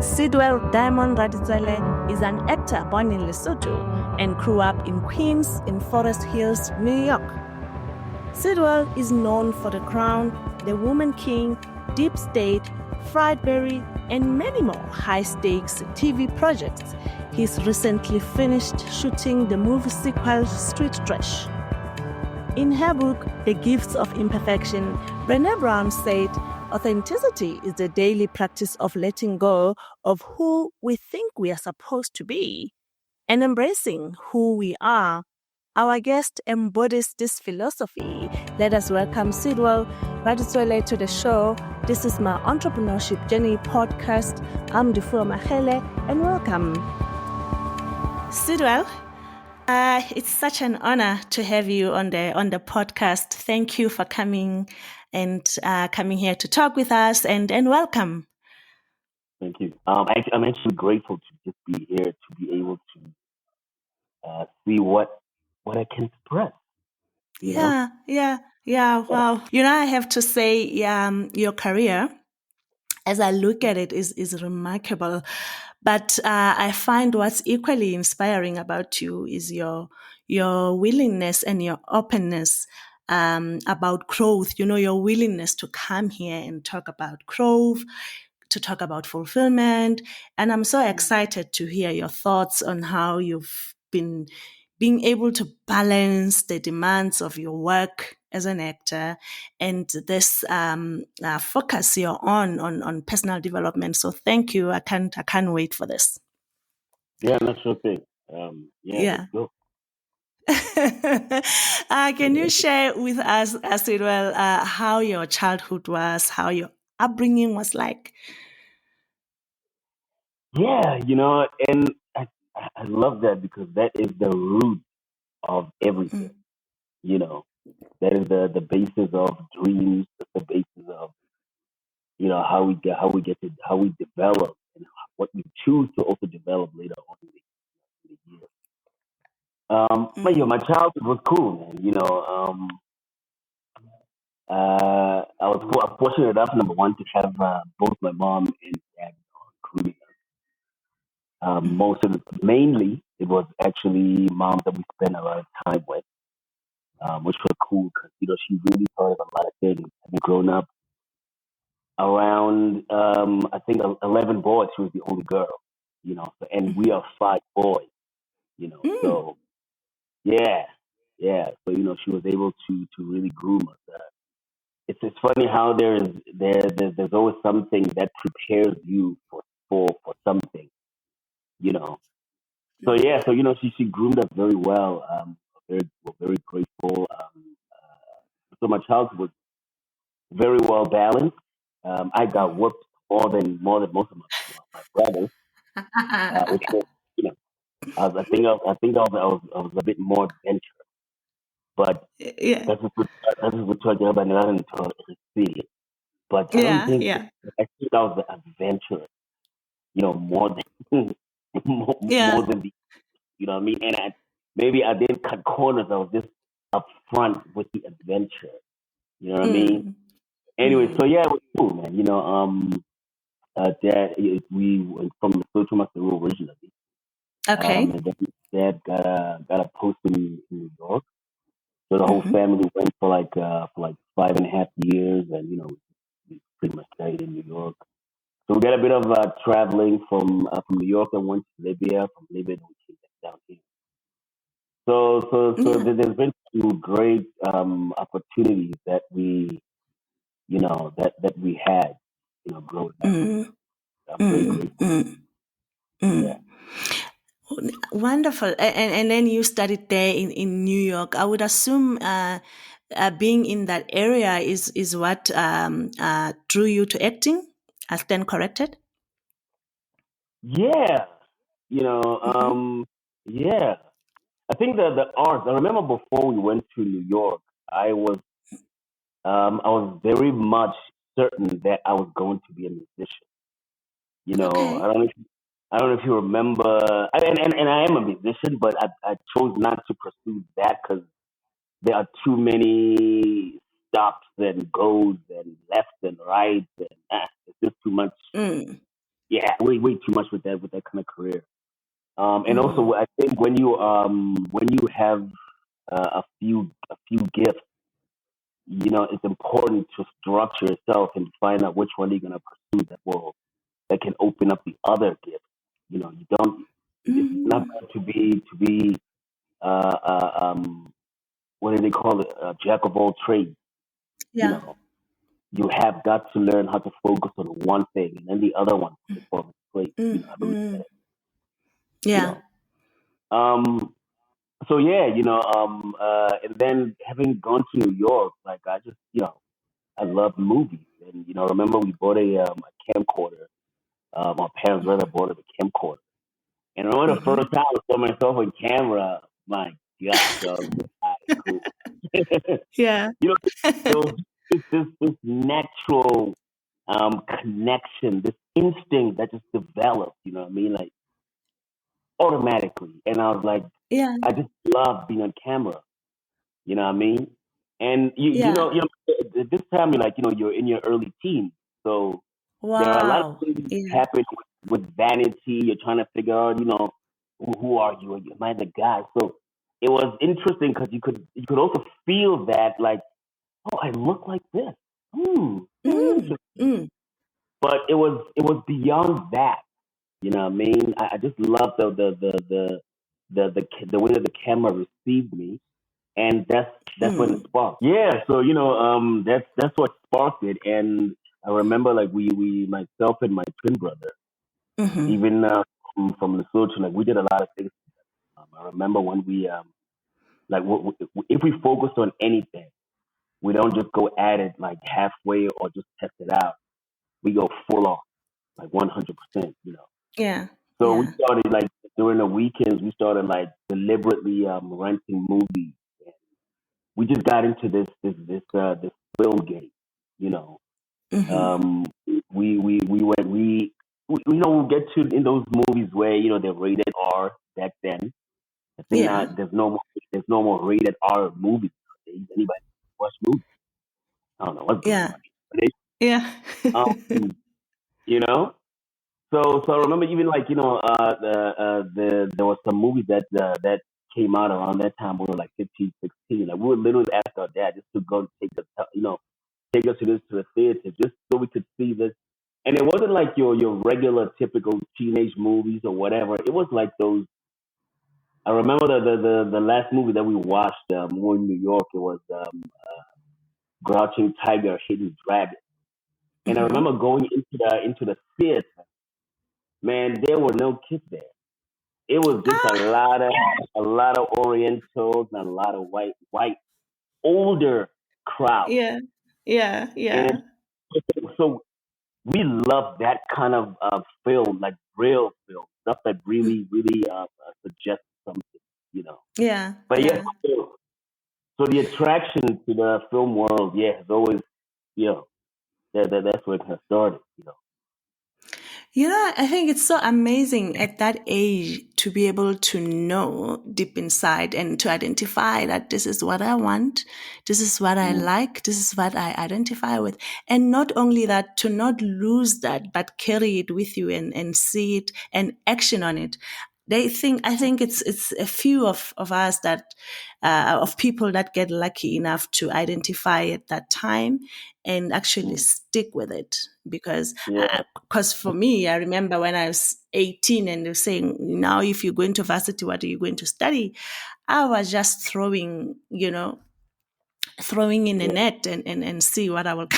Sidwell Diamond Ralitsoele is an actor born in Lesotho and grew up in Queens in Forest Hills, New York. Sidwell is known for The Crown, The Woman King, Deep State, Friedberry, and many more high-stakes TV projects. He's recently finished shooting the movie sequel Street Trash. In her book, The Gifts of Imperfection, Brené Brown said, authenticity is the daily practice of letting go of who we think we are supposed to be and embracing who we are. Our guest embodies this philosophy. Let us welcome Sidwell Ralitsoele to the show. This is my Entrepreneurship Journey podcast. I'm Dufua Mahele, and welcome. Sidwell, it's such an honor to have you on the podcast. Thank you for coming here to talk with us, and welcome. Thank you. I'm actually grateful to just be here to be able to see what I can express. Yeah. Wow. I have to say, your career, as I look at it, is remarkable. But I find what's equally inspiring about you is your willingness and your openness about growth. Your willingness to come here and talk about growth, to talk about fulfillment. And I'm so excited to hear your thoughts on how you've been being able to balance the demands of your work as an actor and this focus you're on personal development. So thank you. I can't wait for this. Yeah, that's sure thing. Yeah. Let's go. Can you share with us, Sidwell, how your childhood was, how your upbringing was like? Yeah, and I love that because that is the root of everything. That is the basis of dreams. That's the basis of how we develop and what we choose to also develop later on in the year. But my childhood was cool, man. I was fortunate enough, number one, to have both my mom and dad including us. Most of mainly, it was actually mom that we spent a lot of time with, which was cool because she really taught us a lot of things. Having grown up around, I think 11 boys, she was the only girl. And we are 5 boys. So yeah. So she was able to really groom us. It's funny how there's always something that prepares you for something, you know. So yeah, so she groomed us very well. We're very grateful. So my childhood was very well balanced. I got whooped more than most of my brothers, which was, I think I was a bit more adventurous, but Yeah. that's what everybody to But I don't think I think I was adventurous, more than more than the, you know what I mean. And maybe I didn't cut corners. I was just upfront with the adventure. You know what I mean? Anyway, so yeah, it was cool, man. We were from Lesotho originally. Okay. And then dad got a post in New York, so the whole family went for like 5.5 years, and we pretty much stayed in New York. So we got a bit of traveling from New York and went to Libya. From Libya, then we came back down here. So there's been some great opportunities that that we had, growing up. I'm very grateful. Yeah. Wonderful. And then you studied there in New York. I would assume being in that area is what drew you to acting. I stand corrected? Yeah. Yeah. I think the arts. I remember before we went to New York, I was very much certain that I was going to be a musician. Okay. I don't know if you remember, and I am a musician, but I chose not to pursue that because there are too many stops and goes and left and right, and it's just too much. way too much with that kind of career. And Mm-hmm. also, I think when you have a few gifts, it's important to structure yourself and find out which one you're gonna pursue that can open up the other gifts. You don't. It's not Mm-hmm. good to be what do they call it? Jack of all trades. You Yeah. know, you have got to learn how to focus on one thing, and then the other one will fall into place. I believe Mm-hmm. that. You Yeah. know. Um. So yeah, and then having gone to New York, like I just, I love movies, and remember we bought a camcorder. My parents rather bought a camcorder, and I remember the Mm-hmm. first time I saw myself on camera. My gosh, I was like, "Ah, it's cool." Yeah. you know, there was this natural connection, this instinct that just developed. You know what I mean? Like automatically, and I was like, Yeah. I just love being on camera. You know what I mean? And Yeah. at this time you're like, you're in your early teens, so there are a lot of Wow. things Yeah. happen with vanity. You're trying to figure out, who are you? Am I the guy? So it was interesting because you could also feel that like, oh, I look like this. Very Mm. interesting. Mm. But it was beyond that. You know what I mean? I just love the way that the camera received me, and that's when it Mm. sparked. Yeah, so that's what sparked it, and I remember like we myself and my twin brother, Mm-hmm. even from Lesotho, like we did a lot of things. I remember when we like if we focused on anything, we don't just go at it like halfway or just test it out. We go full on, like 100%. Yeah. So we Yeah. started like during the weekends, we started like deliberately renting movies. We just got into this film game, you know. Mm-hmm. Um, we went we'll get to in those movies where they're rated R back then. I think Yeah. now there's no more rated R movies nowadays. Anybody can watch movies. I don't know what's going Yeah. on. But they, Yeah. you know. So I remember even like there was some movies that came out around that time. We were like 15, 16. Like we would literally ask our dad just to go and take us to the theater just so we could see this. And it wasn't like your regular typical teenage movies or whatever. It was like those. I remember the last movie that we watched. We were in New York. It was Crouching Tiger, Hidden Dragon. And I Mm-hmm. remember going into the theater. Man, there were no kids there. It was just Ah. a lot of Orientals and a lot of white older crowd. Yeah. Yeah. And Yeah. so we love that kind of film, like real film, stuff that really suggests something, you know. Yeah. But yeah, Yeah. so the attraction to the film world, yeah, has always, you know, that's where it has started. I think it's so amazing at that age to be able to know deep inside and to identify that this is what I want, this is what I Mm, like, this is what I identify with. And not only that, to not lose that, but carry it with you and see it and action on it. I think it's a few of us that of people that get lucky enough to identify at that time and actually mm, stick with it yeah. because for me, I remember when I was 18 and they were saying, now if you go into varsity, what are you going to study? I was just throwing in a Yeah. net and see what I will.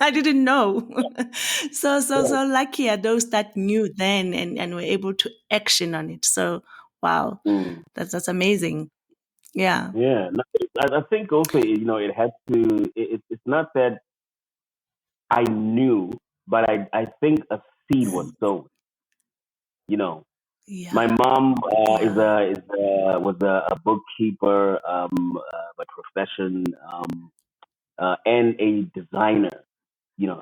I didn't know. Yeah. So lucky are those that knew then and were able to action on it. So wow, Mm, that's amazing. Yeah. yeah. No, I think also, it had to. It's not that I knew, but I think a seed was Mm. sown. You know, my Yeah. mom Yeah. was a bookkeeper by profession, and a designer.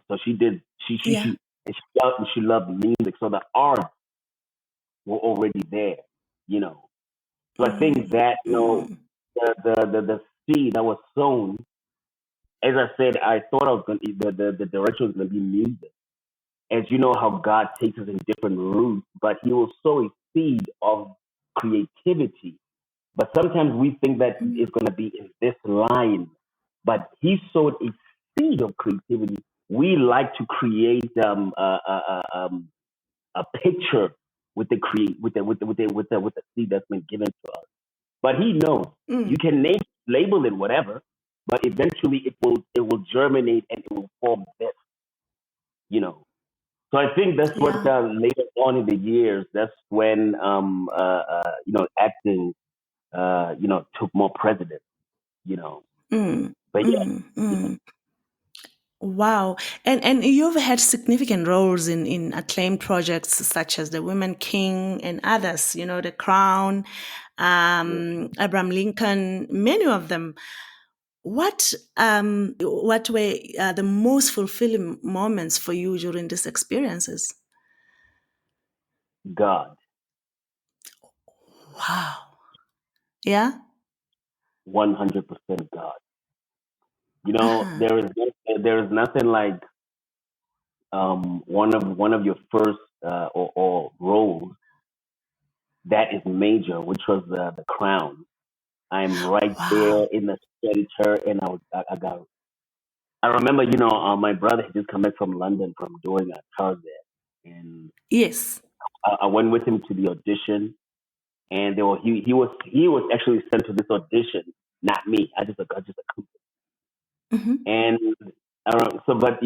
So she did Yeah. and she loved music. So the arts were already there. You know, so I think Mm, that mm, the seed that was sown. As I said, I thought I was going the direction was going to be music. as you know how God takes us in different routes, but He will sow a seed of creativity. But sometimes we think that Mm. it's going to be in this line, but He sowed a seed of creativity. We like to create a picture with the create with the seed that's been given to us. But He knows Mm. you can label it whatever, but eventually it will germinate and it will form this, you know. So I think that's what Yeah. later on in the years, that's when acting took more precedence, you know. Mm. But Mm. yeah, Mm. Wow. And you've had significant roles in acclaimed projects such as The Women King and others, The Crown, yeah. Abraham Lincoln, many of them. What were the most fulfilling moments for you during these experiences? God, Wow. Yeah? 100% God. Uh-huh. There is nothing like one of your first or roles that is major, which was the Crown. I'm right there Wow. in the center, and I got. I remember, my brother had just come back from London from doing a Tarzan, and Yes. I went with him to the audition, and he was actually sent to this audition, not me. I just accompanied. Hmm. And but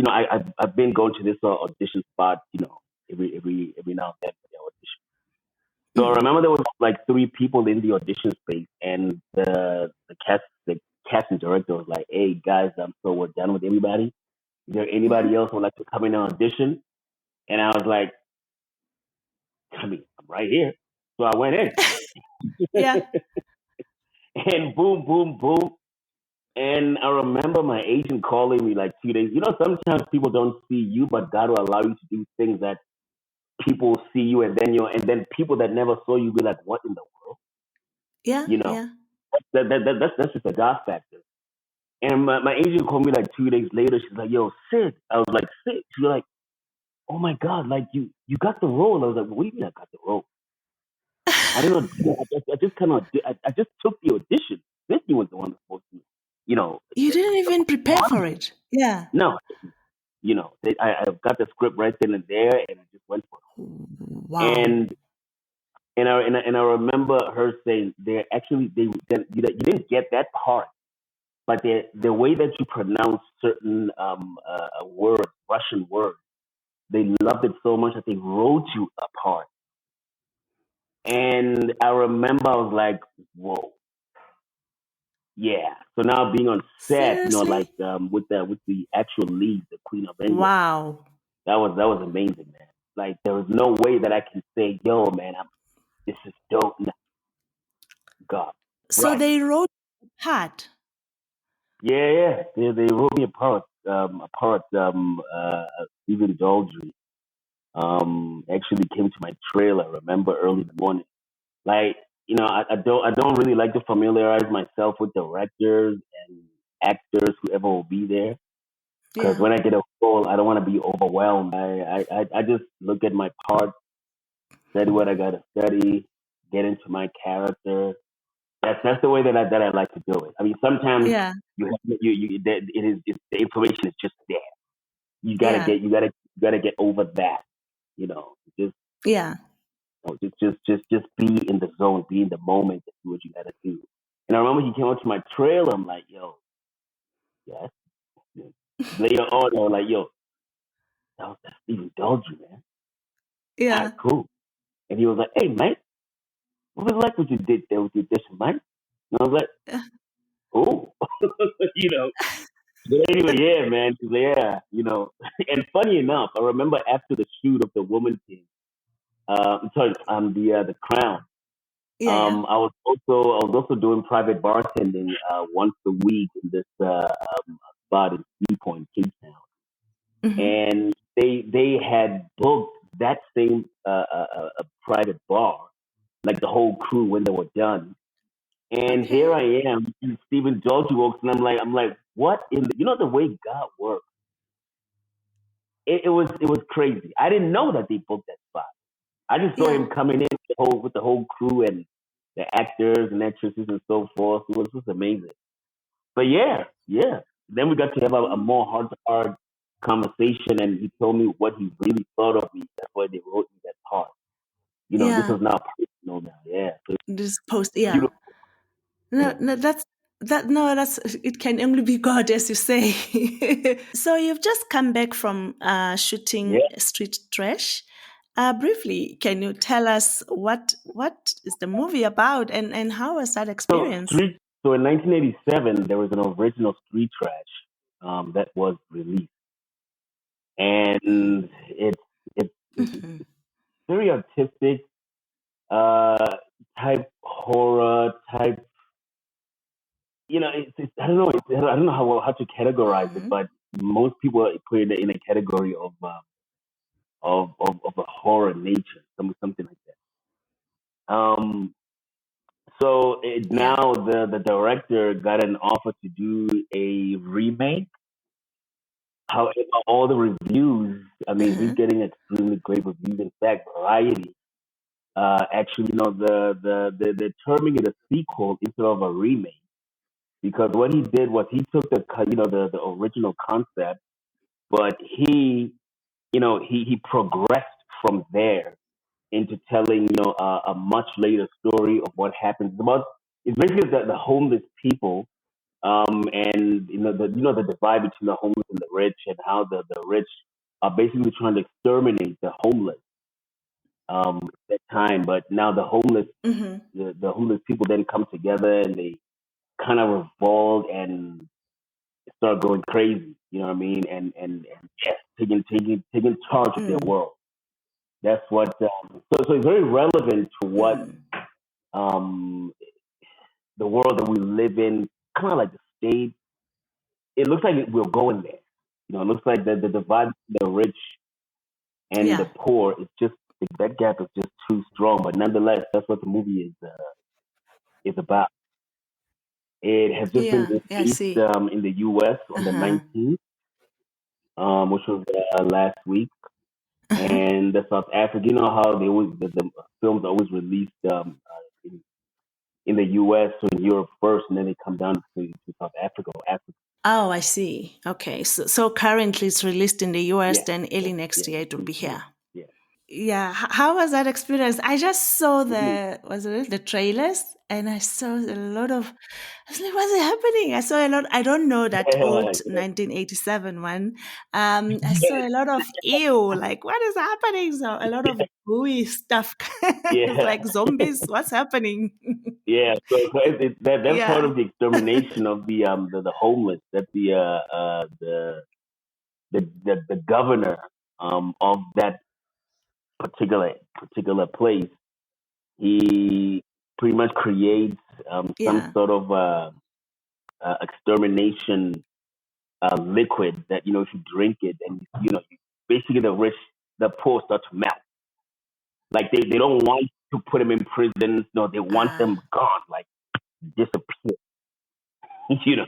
I've been going to this audition spot, every now and then for the audition. So I Mm. remember there was like three people in the audition space, and the casting director was like, "Hey guys, so we're done with everybody. Is there anybody Hmm. else who would like to come in and audition?" And I was like, I'm right here. So I went in, Yeah. and boom, boom, boom. And I remember my agent calling me like 2 days. Sometimes people don't see you, but God will allow you to do things that people see you, and then people that never saw you be like, "What in the world?" Yeah. You know, Yeah. that's just a God factor. And my agent called me like 2 days later. She's like, "Yo, Sid." I was like, "Sid." She's like, "Oh my God, like you got the role." I was like, "What do you mean I got the role? I didn't know. I just took the audition. Disney was the one that's supposed to, you know, You didn't the even prepare for one. it. Yeah. No, I got the script right then and there, and I just went for it. Wow. And I remember her saying they actually you didn't get that part, but the way that you pronounce certain words, Russian words, they loved it so much that they wrote you a part. And I remember I was like, whoa, yeah. So now being on set, like Seriously? with the actual lead, the Queen of England, Wow. that was amazing, man. Like there was no way that I can say, yo, man, this is dope. No, God, So right? they wrote hard. Yeah, yeah. They wrote me a part. Stephen Daldry actually came to my trailer. I remember early in the morning. Like, I don't really like to familiarize myself with directors and actors, whoever will be there, because Yeah. when I get a role, I don't want to be overwhelmed. I just look at my part, study what I gotta study, get into my character. That's the way that I like to do it. I mean, sometimes Yeah. the information is just there. You gotta Yeah. get you gotta you gotta get over that. You know, just Yeah. just be in the zone, be in the moment, and do what you gotta do. And I remember he came up to my trailer. I'm like, yo, yes. Later on, I was like, yo, that's Stephen Daldry, man. All right, Yeah. cool. And he was like, hey, mate, what was it like what you did there with your dish, mate? And I was like, oh, you know. But anyway, yeah, man. She's like, yeah, And funny enough, I remember after the shoot of The Woman King, sorry, the Crown. Yeah. Yeah. I was also doing private bartending once a week in this spot in Sea Point, Cape Town, Hmm. and they had booked that same private bar, like the whole crew when they were done. And here Okay. I am, and Stephen George walks, and I'm like, what in the way God works? it was crazy. I didn't know that they booked that spot. I just saw him Yeah. coming in with the whole crew and the actors and actresses and so forth. It was just amazing. But yeah, yeah. Then we got to have a Mm. more heart to heart conversation, and he told me what he really thought of me. That's why they wrote me that part. This Yeah. is now personal now. Yeah, so it's This post. Yeah. beautiful. No, Yeah, no, that's it can only be God, as you say. So you've just come back from shooting yeah. Street Trash. Briefly, can you tell us what is the movie about and how was that So experience? street. So in 1987, there was an original Street Trash that was released, Mm. and it's Mhm. very artistic, uh, type horror type. I don't know. I don't know how to categorize it, Mhm. but most people put it in a category of a horror nature, something like that. So Yeah. now the director got an offer to do a remake. However, all the reviews, I mean, he's Mhm. getting extremely great reviews. In fact, Variety, actually, they're terming it a sequel instead of a remake because what he did was he took the original concept, but he progressed from there into telling a much later story of what happens. It's basically the homeless people, and the divide between the homeless and the rich, and how the rich are basically trying to exterminate the homeless at that time. But now Mhm. the homeless people then come together and they kind of revolt and start going crazy. You know what I mean? And yes, taking charge of their Mm. world. That's what. So it's very relevant to what Mm. um, the world that we live in, kind of like the state. It looks like we're going there. It looks like the divide between the rich and the Yeah. poor is just that gap is just too strong. But nonetheless, that's what the movie is about. It has just been Yeah. Yeah. I released see. in the U.S. on the Uh-huh. 19th, which was last week, Uh-huh. and the South Africa. You know how they always the films are always released in the U.S. or in Europe first, and then they come down to South Africa or Africa. Oh, I see. Okay. So currently it's released in the US, Yeah, then early yeah, next yeah, year it will be yeah, here. yeah. Yeah. How was that experience? I just saw Mhm. the trailers and I saw a lot of, I was like, what's happening? I saw a lot, I don't know that Yeah, old 1987 one. I saw a lot of ew, like what is happening? So a lot of gooey stuff. It's yeah, like zombies. What's happening? yeah. So that's part Yeah. of the extermination of the homeless. That the governor of that particular place, he pretty much creates some Yeah. sort of extermination liquid that if you drink it, and basically the poor start to melt. Like they don't want to put them in prison. No, they want them Ah. gone, like disappear. you know.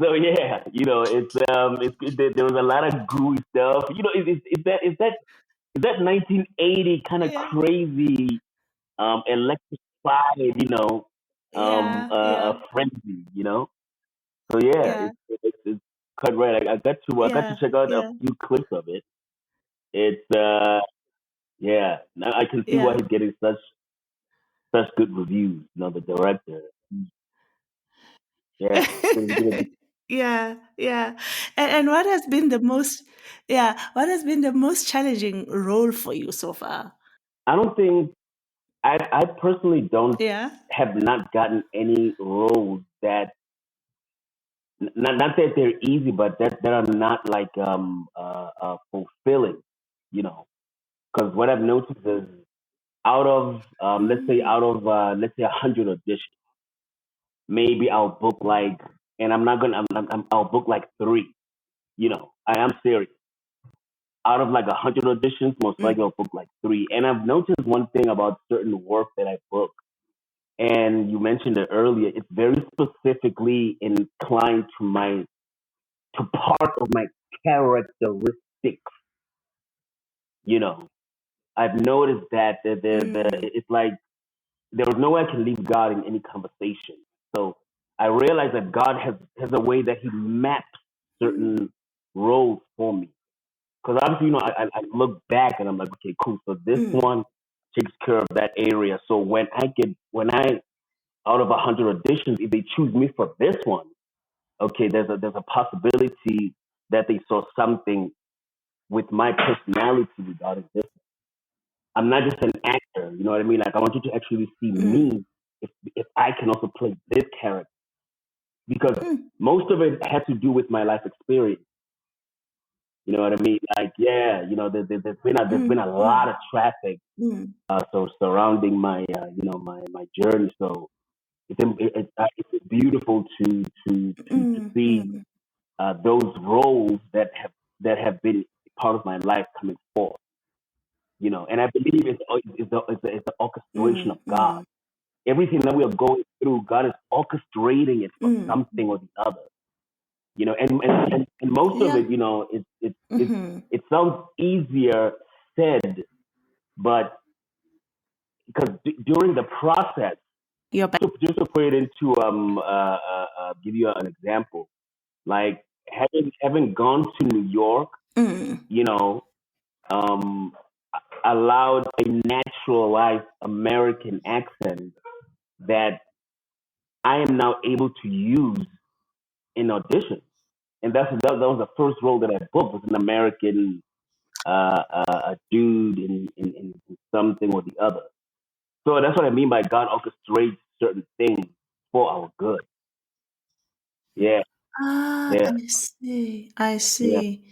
So yeah, there was a lot of gooey stuff. Is that 1980 kind of Yeah. crazy electrified Yeah. a Yeah. frenzy. So yeah, Yeah. it's quite right. I got to Yeah. check out a Yeah. few clips of it. It's yeah. Now I can see why Yeah. he's getting such good reviews. The director. Yeah, he's gonna be. Yeah, yeah. And what has been the most, yeah, what has been the most challenging role for you so far? I don't think I personally don't Yeah. have not gotten any roles that not that they're easy, but that are not like fulfilling. You know, because what I've noticed is out of Mm. let's say 100 auditions, maybe I'll book like, and I'm not gonna I'll book like three. I am serious. Out of like 100 auditions, most Mm. likely I'll book like three. And I've noticed one thing about certain work that I book, and you mentioned it earlier. It's very specifically inclined to part of my characteristics. You know, I've noticed that it's like there was no way I can leave God in any conversation. So I realized that God has a way that He maps certain roles for me. Because obviously, I look back and I'm like, okay, cool. So this one takes care of that area. So when I out of 100 auditions, if they choose me for this one, okay, there's a possibility that they saw something with my personality regarding this. I'm not just an actor, you know what I mean? Like I want you to actually see me if I can also play this character because most of it has to do with my life experience. You know what I mean? Like yeah, there's been a lot of traffic so surrounding my my journey. So it's beautiful to see those roles that have been part of my life coming forth. And I believe it's the orchestration of God. Everything that we are going through, God is orchestrating it for something or the other. And most of Yeah. it, it sounds easier said, but because during the process, You're back. just to put it into give you an example, like having gone to New York, you know, um, allowed a naturalized American accent that I am now able to use in auditions. And that was the first role that I booked was an American a dude in something or the other. So that's what I mean by God orchestrates certain things for our good. Yeah, Ah, yeah, I see. I yeah, see.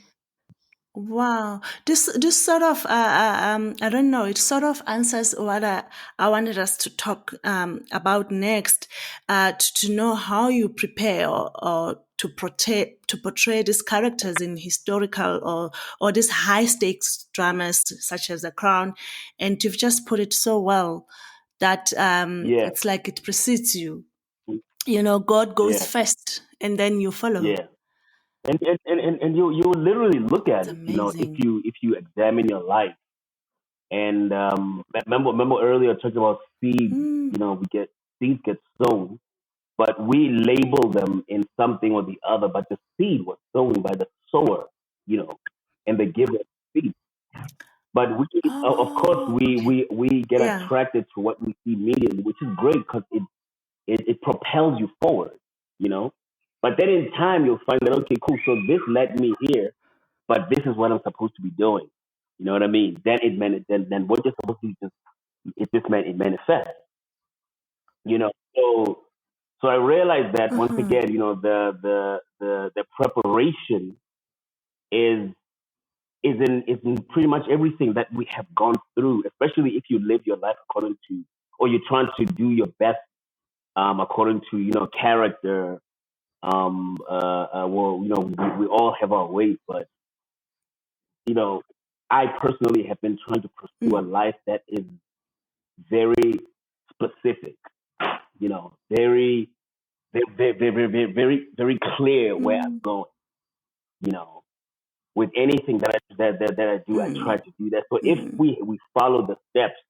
Wow, this sort of I don't know. It sort of answers what I wanted us to talk about next. To know how you prepare or to portray these characters in historical or these high stakes dramas such as The Crown, and you've just put it so well that yeah, it's like it precedes you. God goes yeah, first, and then you follow. yeah. And you literally look It's at it, if amazing. you examine your life. And remember earlier talking about seeds. Mm. We get seeds get sown, but we label them in something or the other. But the seed was sown by the sower, and the giver of seed. But of course, Oh, okay. we get Yeah. attracted to what we see immediately, which is great because it propels you forward, you know. But then in time, you'll find that okay, cool. So this led me here, but this is what I'm supposed to be doing. You know what I mean? Then it meant then what you're supposed to do just meant it manifests. You know, so I realized that once Uh-huh. again, the preparation is is in pretty much everything that we have gone through, especially if you live your life according to or you're trying to do your best according to character. Well, we all have our ways, but you know, I personally have been trying to pursue a Mm. life that is very specific. Very, very clear where I'm Mm. going. You know, with anything that I do, I try Mm. to do that. So if Mm. we follow the steps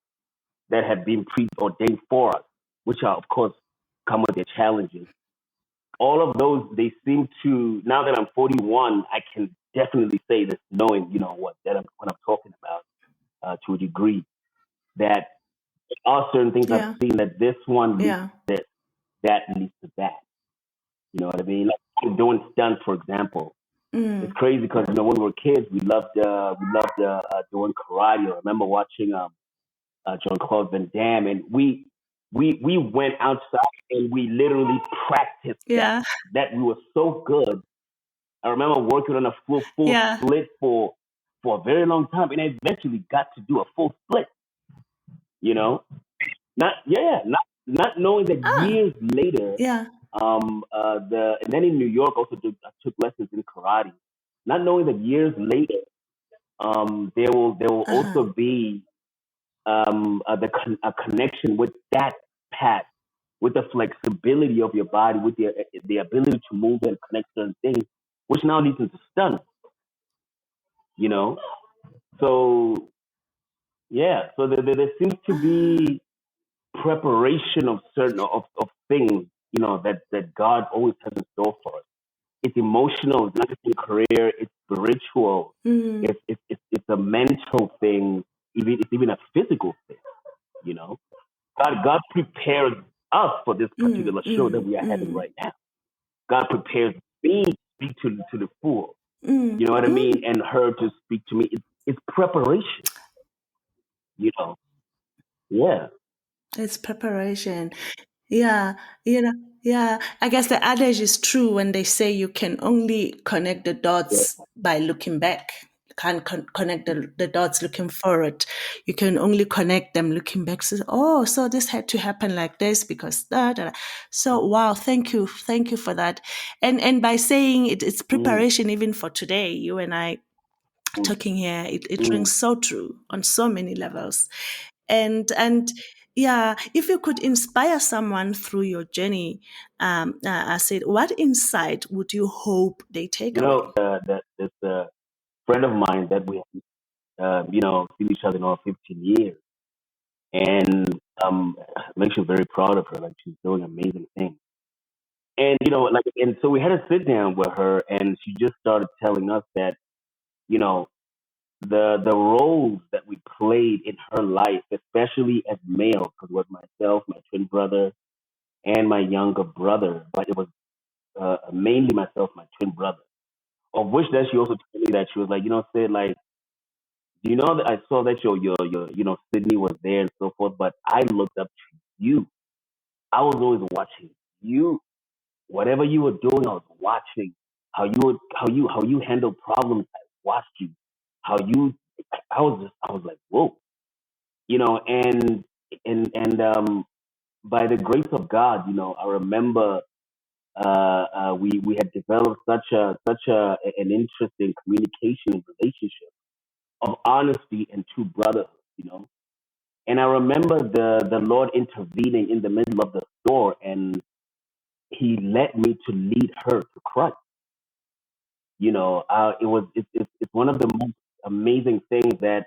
that have been preordained for us, which are of course come with their challenges, all of those they seem to. Now that I'm 41, I can definitely say this, knowing what I'm talking about to a degree. That there are certain things I've Yeah. seen that this one leads Yeah. to this, that leads to that. You know what I mean? Like doing stunts, for example. It's Mm. crazy because when we were kids, we loved doing karate. I remember watching John Claude Van Damme, and we went outside and we literally practiced that. Yeah. That we were so good. I remember working on a full Yeah. split for a very long time, and I eventually got to do a full split. You know, not knowing that Ah. years later, Yeah. and then in New York also I took lessons in karate. Not knowing that years later, there will Uh-huh. also be a connection with that path, with the flexibility of your body, with the ability to move and connect certain things, which now leads into stunts. you know. So yeah, so there seems to be preparation of certain of things, that God always has in store for us. It's emotional, it's not just a career, it's spiritual, Mm, it's a mental thing, it's even a physical thing, you know. God prepares us for this mm, particular show that mm, we are having mm, right now. God prepares me to speak to the full, mm, you know what I mm. mean, and her to speak to me. It's preparation, you know. Yeah. It's preparation. Yeah, you know, yeah. I guess the adage is true when they say you can only connect the Yeah. dots by looking back. You can't connect the dots looking forward. You can only connect them looking back. So, oh, so this had to happen like this because that. So, wow, thank you for that. And by saying it's Mm, preparation even for today. You and I mm, talking here, it mm. rings so true on so many levels. And yeah, if you could inspire someone through your journey, I said, what insight would you hope they take away? That there's a friend of mine that we seen each other now 15 years, and makes you very proud of her. Like she's doing amazing things. And and so we had to sit down with her, and she just started telling us that you know the roles that we played in her life, especially as males, because it was myself, my twin brother, and my younger brother, but it was mainly myself, my twin brother. Of which that she also told me that she was like, Sid, like, do you know that I saw that your Sydney was there and so forth, but I looked up to you. I was always watching you. Whatever you were doing, I was watching how you handle problems. I watched you. How you I was like, whoa, and by the grace of God, I remember we had developed such an interesting communication relationship of honesty and true brotherhood, you know. And I remember the Lord intervening in the middle of the store, and He led me to lead her to Christ. It's one of the most amazing things that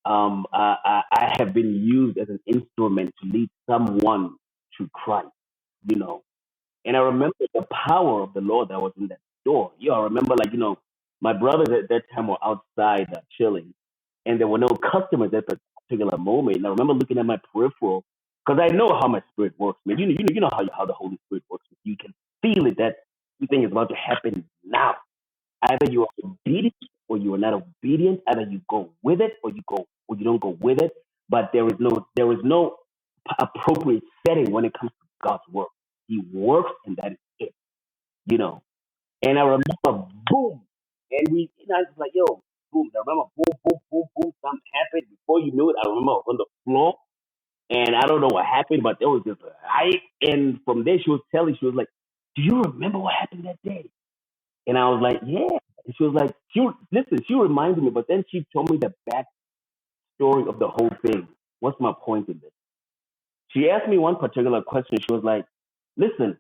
I have been used as an instrument to lead someone to Christ. You know, and I remember the power of the Lord that was in that store. I remember, like, my brothers at that time were outside chilling, and there were no customers at that particular moment. And I remember looking at my peripheral because I know how my spirit works, man. You know how the Holy Spirit works. You can feel it that something is about to happen now. Either you are obedient or you are not obedient. Either you go with it or you don't go with it. But there is no appropriate setting when it comes to God's work. He works, and that is it. You know. And I remember, boom, and I was like, yo, boom. I remember, boom, boom, boom, boom. Something happened. Before you knew it, I remember I was on the floor, and I don't know what happened, but there was just a light. And from there, she was like, do you remember what happened that day? And I was like, yeah. And she was like, she reminded me, but then she told me the backstory of the whole thing. What's my point in this? She asked me one particular question. She was like, listen,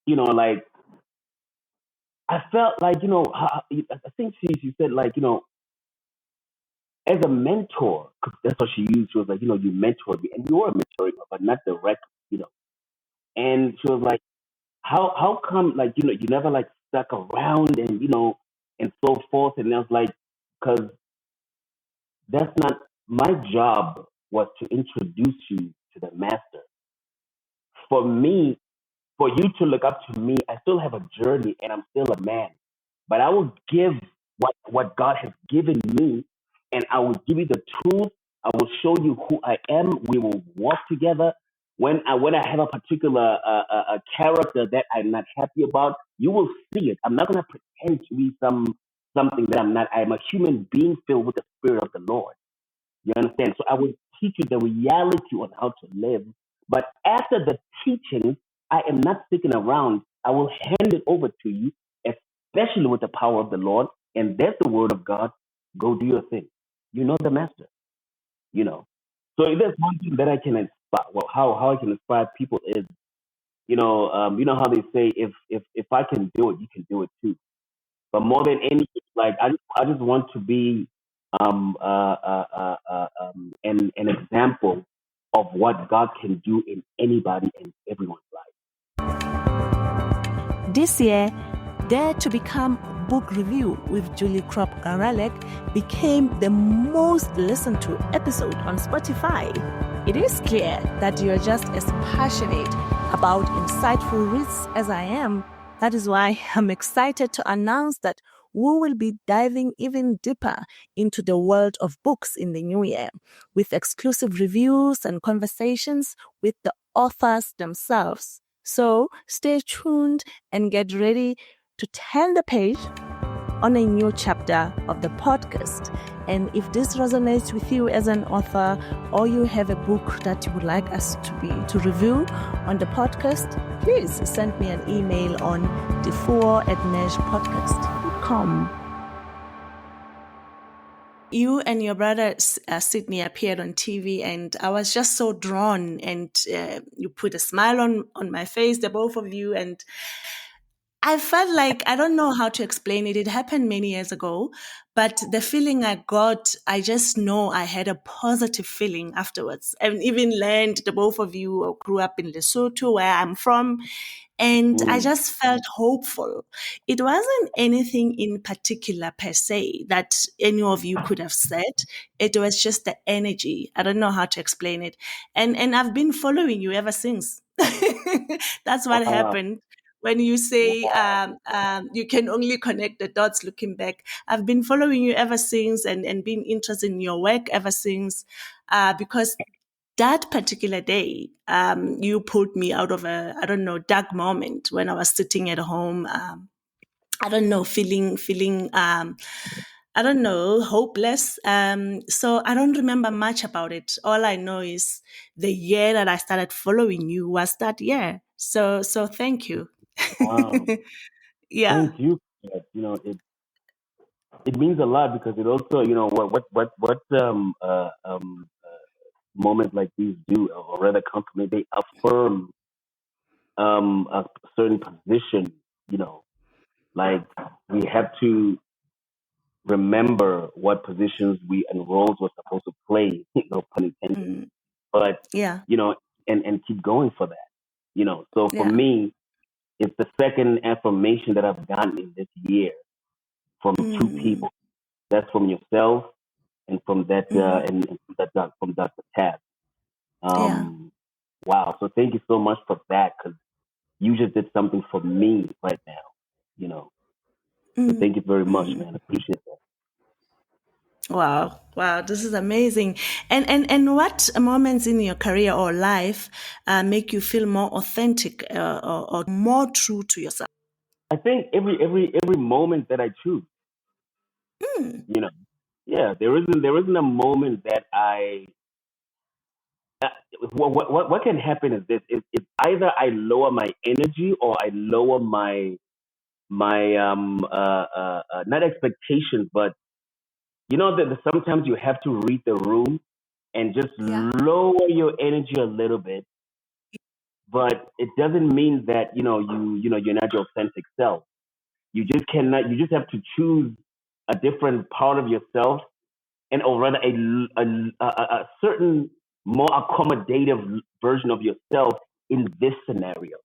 like, I felt like, I think she said, like, as a mentor, 'cause that's what she used. She was like, you mentored me. And you were mentoring her, but not directly. And she was like, how come, like, you never, like, stuck around and so forth. And I was like, because that's not my job was to introduce you to the master. For me, for you to look up to me, I still have a journey and I'm still a man. But I will give what God has given me, and I will give you the tools. I will show you who I am. We will walk together. When I have a particular character that I'm not happy about, you will see it. I'm not gonna pretend to be something that I'm not. I'm a human being filled with the Spirit of the Lord. You understand? So I will teach you the reality on how to live. But after the teaching, I am not sticking around. I will hand it over to you, especially with the power of the Lord. And that's the word of God. Go do your thing. You know the master, you know. So if there's one thing that I can inspire, well, how I can inspire people is, how they say, if I can do it, you can do it too. But more than anything, Like I just want to be an example of what God can do in anybody and everyone's life. This year, Dare to Become Book Review with Julie Krop Garalek became the most listened to episode on Spotify. It is clear that you're just as passionate about insightful reads as I am. That is why I'm excited to announce that we will be diving even deeper into the world of books in the new year with exclusive reviews and conversations with the authors themselves. So stay tuned and get ready to turn the page on a new chapter of the podcast. And if this resonates with you as an author, or you have a book that you would like us to review on the podcast, please send me an email on defour@meshpodcast.com. You and your brother Sydney appeared on TV, and I was just so drawn. And you put a smile on my face, the both of you, and I felt like, I don't know how to explain it. It happened many years ago, but the feeling I got, I just know I had a positive feeling afterwards. And even learned the both of you grew up in Lesotho, where I'm from. And I just felt hopeful. It wasn't anything in particular per se that any of you could have said. It was just the energy. I don't know how to explain it. And I've been following you ever since. That's what happened. When you say you can only connect the dots looking back, I've been following you ever since and been interested in your work ever since, because that particular day, you pulled me out of a, I don't know, dark moment when I was sitting at home, I don't know, feeling, I don't know, hopeless. So I don't remember much about it. All I know is the year that I started following you was that year. So thank you. Wow. Yeah. Thank you. It means a lot because it also, moments like these do, or rather company, they affirm a certain position. You know, like we have to remember what positions we and roles we're supposed to play. No pun intended. Mm. But Yeah. and keep going for that. So for Yeah. me, it's the second affirmation that I've gotten in this year from two people. That's from yourself and from that and from Dr. Tab. Yeah. Wow. So thank you so much for that, because you just did something for me right now. So thank you very much, man. I appreciate that. Wow. Wow. This is amazing. And what moments in your career or life make you feel more authentic or more true to yourself? I think every moment that I choose, you know, yeah, there isn't a moment that I. Uh, what can happen is this: it's either I lower my energy or I lower my not expectations, but that sometimes you have to read the room and just Yeah. lower your energy a little bit, but it doesn't mean that you're not your authentic self. You just have to choose a different part of yourself, and or rather a certain more accommodative version of yourself in this scenario,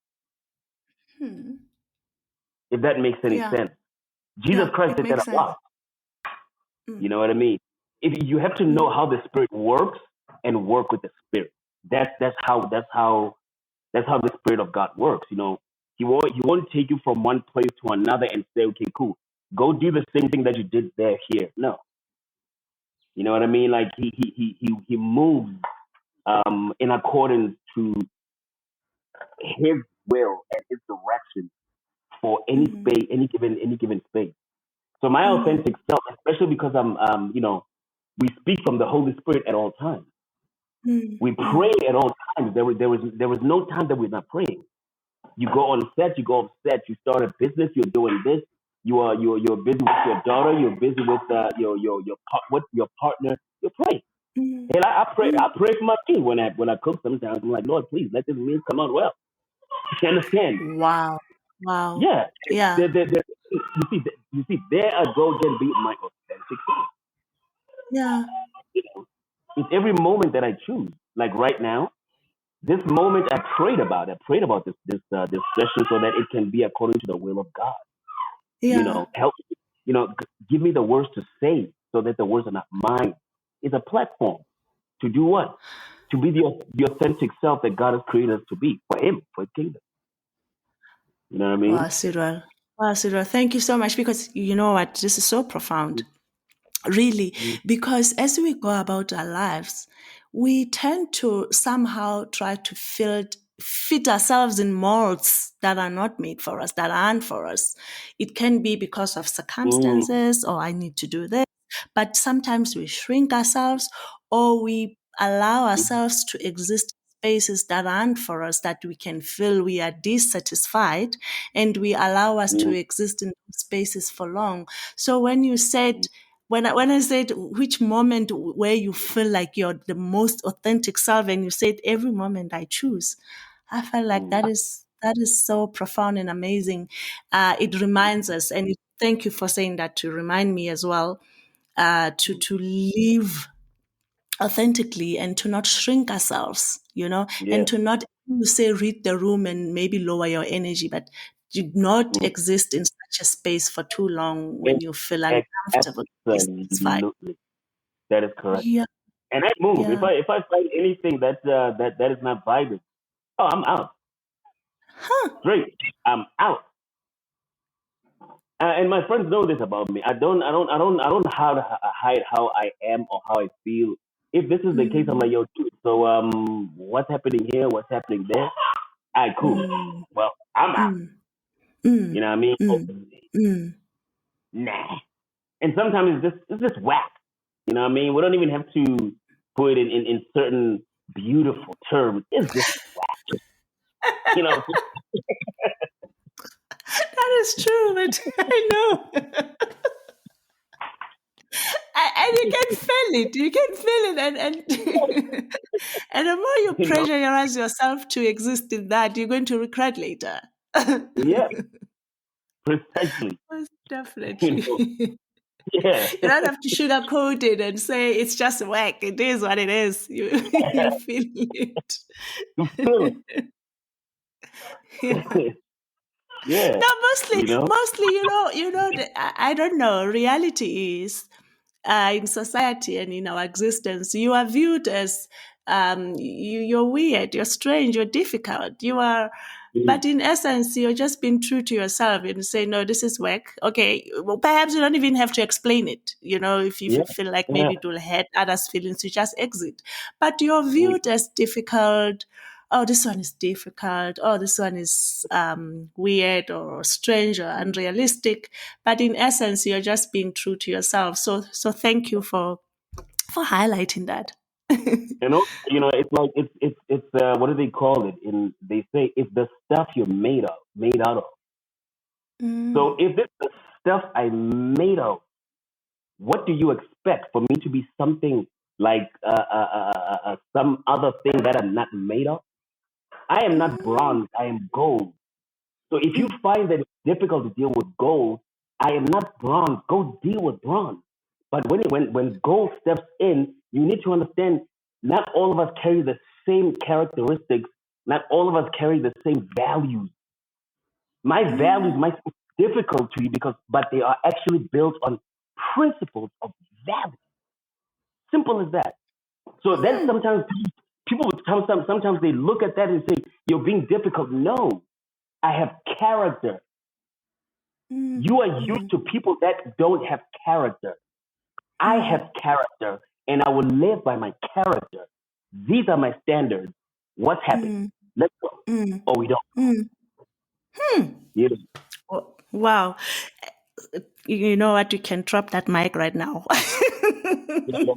if that makes any Yeah. sense. Jesus Yeah. Christ It did that makes a sense. lot. You know what I mean? If you have to know how the spirit works and work with the spirit. That's how the spirit of God works. He won't take you from one place to another and say, okay, cool, go do the same thing that you did there here. No, you know what I mean? Like he moves in accordance to his will and his direction for any space, any given space. So my authentic self, especially because we speak from the Holy Spirit at all times. We pray at all times. There was no time that we're not praying. You go on set, you go off set, you start a business, you're doing this. You're busy with your daughter, you're busy with your partner. You're praying. And I pray for my team when I cook. Sometimes I'm like, Lord, please let this meal come out well. You understand? Wow. Wow. Yeah. Yeah. You see, there I go again, being my authentic self. Yeah. You know, it's every moment that I choose. Like right now, this moment I prayed about. I prayed about this session so that it can be according to the will of God. You Yeah. know, help. You know, give me the words to say so that the words are not mine. It's a platform to do what? To be the authentic self that God has created us to be for Him, for His kingdom. You know what I mean? Wow, Sidwell. Wow, Sidwell. Thank you so much, because you know what? This is so profound. Really, Mhm. because as we go about our lives, we tend to somehow try to fit ourselves in molds that are not made for us, that aren't for us. It can be because of Mm, circumstances, or I need to do this, but sometimes we shrink ourselves, or we allow mm, ourselves to exist in spaces that aren't for us, that we can feel we are dissatisfied, and we allow us to mm, exist in those spaces for long. So when you said, when I said which moment where you feel like you're the most authentic self, and you said every moment I choose, I felt like mm, that is so profound and amazing. It reminds us, and thank you for saying that to remind me as well, mm. to live authentically and to not shrink ourselves, Yeah. and to not, you say, read the room and maybe lower your energy, but do not Mm. exist in such a space for too long And when you feel uncomfortable, dissatisfied. absolutely, that is correct. Yeah, And I move. yeah. If I find anything that is not vibing, oh, I'm out. Huh. Straight, I'm out. And my friends know this about me. I don't hide how I am or how I feel. If this is the case, I'm Mm, like, yo, dude. So what's happening here? What's happening there? I cool. mm, Well, I'm out. mm, mm, You know what I mean? mm, mm. Nah. And sometimes it's just whack. You know what I mean? We don't even have to put it in certain beautiful terms. It's just whack. You know, That is true, but I know. And you can feel it. You can feel it, and and the more you you know. pressurize yourself to exist in that, you're going to regret later. Yeah, precisely. Most You definitely. know. You Yeah. don't have to sugarcoat it and say it's just work. It is what it is. You you feel it. You feel Yeah. it. Yeah. No, mostly, You know. mostly, I don't know. Reality is, in society and in our existence, you are viewed as, you're weird, you're strange, you're difficult. You are, Mm, but in essence, you're just being true to yourself and say, no, this is work. Okay, well, perhaps you don't even have to explain it. If yeah. you feel like Yeah. maybe it will hurt others' feelings, you just exit. But you're Mm, viewed as difficult. Oh, this one is difficult. Oh, this one is weird or strange or mm. unrealistic. But in essence, you're just being true to yourself. So thank you for highlighting that. It's like it's what do they call it? In they say it's the stuff you're made out of. So Mm, if it's the stuff I'm made of, what do you expect for me to be something like some other thing that I'm not made of? I am not mm, bronze. I am gold. So if you mm, find that it's difficult to deal with gold, I am not bronze. Go deal with bronze. But when gold steps in, you need to understand not all of us carry the same characteristics. Not all of us carry the same values. My values mm, might seem difficult to you but they are actually built on principles of value. Simple as that. So then mm, sometimes people would sometimes they look at that and say, "You're being difficult." No, I have character. mm, You are used mm, to people that don't have character. I mm, have character, and I will live by my character. These are my standards. What's happening? mm, Let's go. mm, Or we don't. mm. Yeah. Oh, wow. You know what? You can drop that mic right now. Yeah.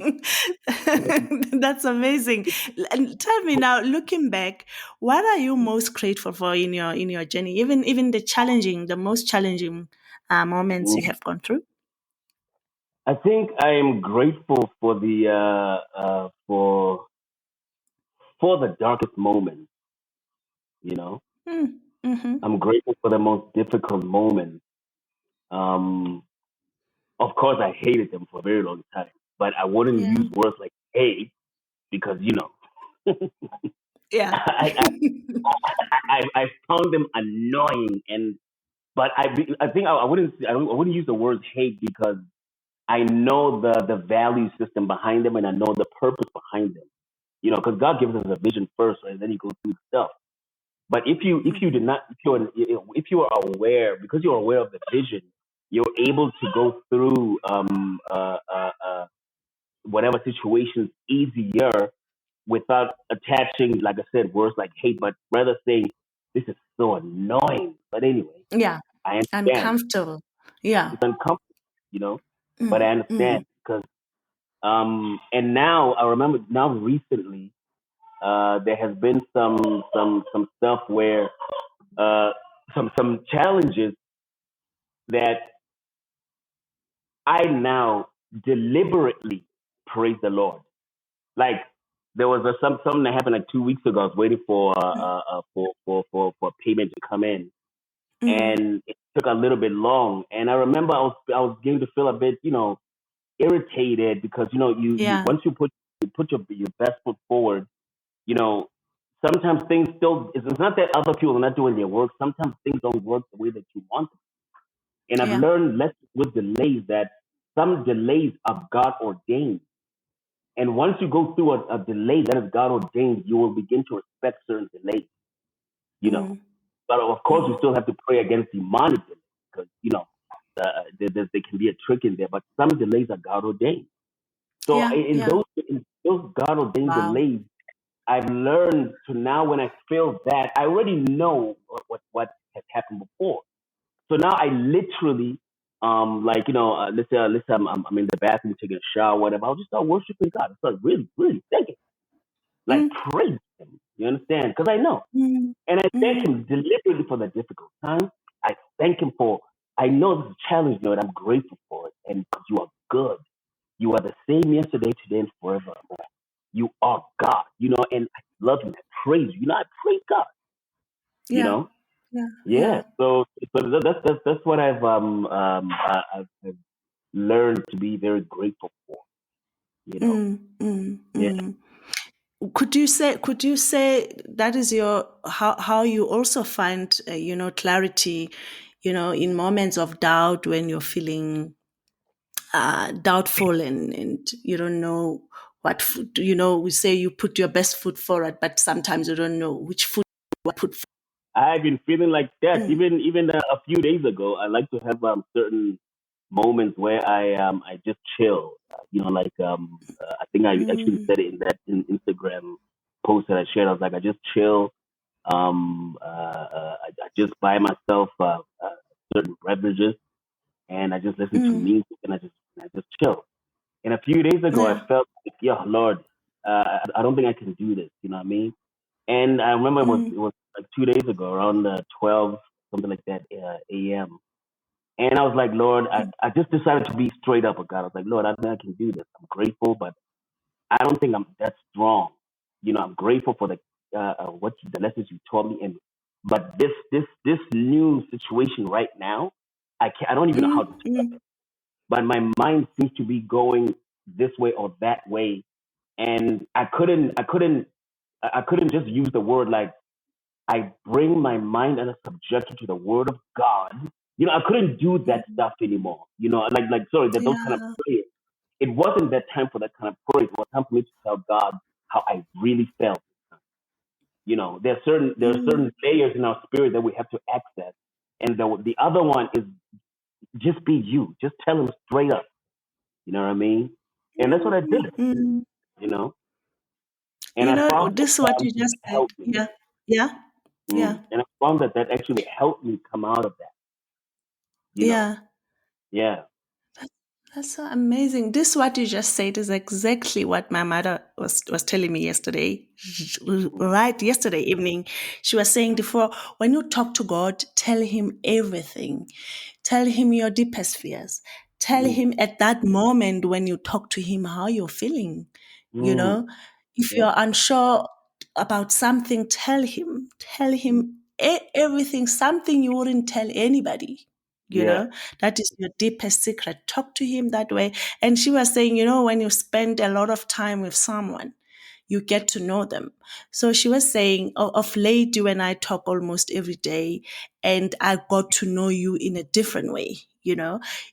That's amazing. And tell me now, looking back, what are you most grateful for in your journey? Even the most challenging moments you Mm. have gone through. I think I am grateful for the for the darkest moments. You know, Mm, mm-hmm, I'm grateful for the most difficult moments. Um, of course, I hated them for a very long time, but I wouldn't Yeah. use words like hate because Yeah. I, I found them annoying, and but I think I wouldn't use the word hate because I know the value system behind them, and I know the purpose behind them. Because God gives us a vision first, right? And then He goes through stuff. But if you did not if you are aware, because you're aware of the vision, you're able to go through whatever situations easier without attaching, like I said, words like hate, but rather saying this is so annoying. But anyway, Yeah. I understand. Uncomfortable. Yeah. It's uncomfortable, but I Mm, mm, understand because and now I remember now recently there has been some stuff where some challenges that I now deliberately praise the Lord. Like there was something that happened like 2 weeks ago. I was waiting for payment to come in, mm. and it took a little bit long. And I remember I was getting to feel a bit irritated because you Yeah. once you put your best foot forward, you know sometimes things still it's not that other people are not doing their work. Sometimes things don't work the way that you want them. And I've Yeah. learned lessons with delays that some delays are God ordained. And once you go through a delay that is God ordained, you will begin to respect certain delays, you know. Mm, But of course, you mm. still have to pray against demonic delays because, there can be a trick in there. But some delays are God ordained. So Yeah. Yeah. in those God ordained Wow. delays, I've learned to now when I feel that, I already know what has happened before. So now I literally, like let's say I'm in the bathroom taking a shower, whatever. I'll just start worshiping God. I start really, really thinking, like Mm, praise Him. You understand? Because I know, mm, and I thank mm. Him deliberately for the difficult times. I thank Him for. I know this is a challenge, Lord. I'm grateful for it, and because you are good. You are the same yesterday, today, and forever. You are God. And I love you. And I praise you. I praise God. You Yeah. know. Yeah. Yeah. Yeah. So that's what I've learned to be very grateful for. You know. Mm, mm, Yeah. mm. Could you say that is your how you also find clarity, in moments of doubt when you're feeling doubtful and you don't know what foot, we say you put your best foot forward, but sometimes you don't know which foot to put forward. I've been feeling like that. Mm, Even a few days ago, I like to have certain moments where I just chill. I think I actually mm, said it in that Instagram post that I shared. I was like, I just chill. I just buy myself certain beverages, and I just listen to mm, music, and I just chill. And a few days ago, I yeah. felt like, yeah, Lord, I don't think I can do this. You know what I mean? And I remember it Mm, was like 2 days ago, around 12, something like that, a.m. And I was like, Lord, mm, I just decided to be straight up with God. I was like, Lord, I think I can do this. I'm grateful, but I don't think I'm that strong. I'm grateful for the lessons you taught me, but this new situation right now, I don't even know how to mm, describe mm, it. But my mind seems to be going this way or that way, and I couldn't just use the word like I bring my mind and a subjection to the word of God. I couldn't do that mm. stuff anymore. Like sorry, that those kind of Yeah. prayers. It wasn't that time for that kind of prayer. It was time for me to tell God how I really felt. There are certain Mm, layers in our spirit that we have to access, and the other one is just be you. Just tell him straight up. You know what I mean? And that's what I mm, did. mm. You know, and I found This is what you that just said. helped me. Yeah. Yeah. Yeah. And I found that actually helped me come out of that. You know, Yeah. yeah. That's so amazing. This what you just said is exactly what my mother was telling me yesterday. Right yesterday evening. She was saying before, when you talk to God, tell him everything. Tell him your deepest fears. Tell Mm, him at that moment when you talk to him how you're feeling. You mm, know, if yeah. you're unsure about something, tell him. Tell Mm, him everything, something you wouldn't tell anybody. Yeah. that is your deepest secret. Talk to him that way. And she was saying, when you spend a lot of time with someone, you get to know them. So she was saying, of late, you and I talk almost every day, and I got to know you in a different way.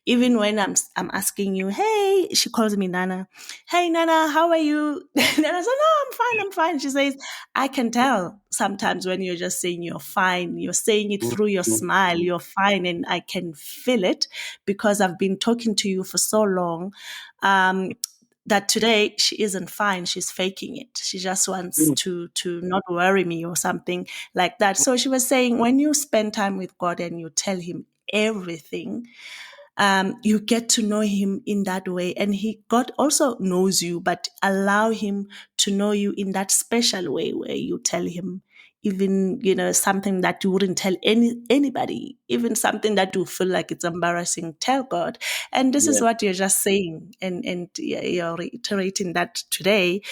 Even when I'm asking you, hey, she calls me Nana. Hey, Nana, how are you? And I said, no, I'm fine. I'm fine. She says, I can tell sometimes when you're just saying you're fine. You're saying it through your smile. You're fine, and I can feel it because I've been talking to you for so long. That today she isn't fine. She's faking it. She just wants to not worry me or something like that. So she was saying, when you spend time with God and you tell him everything, you get to know him in that way. And God also knows you, but allow him to know you in that special way where you tell him even, something that you wouldn't tell anybody, even something that you feel like it's embarrassing, tell God. And this is Yeah. what you're just saying. And you're reiterating that today.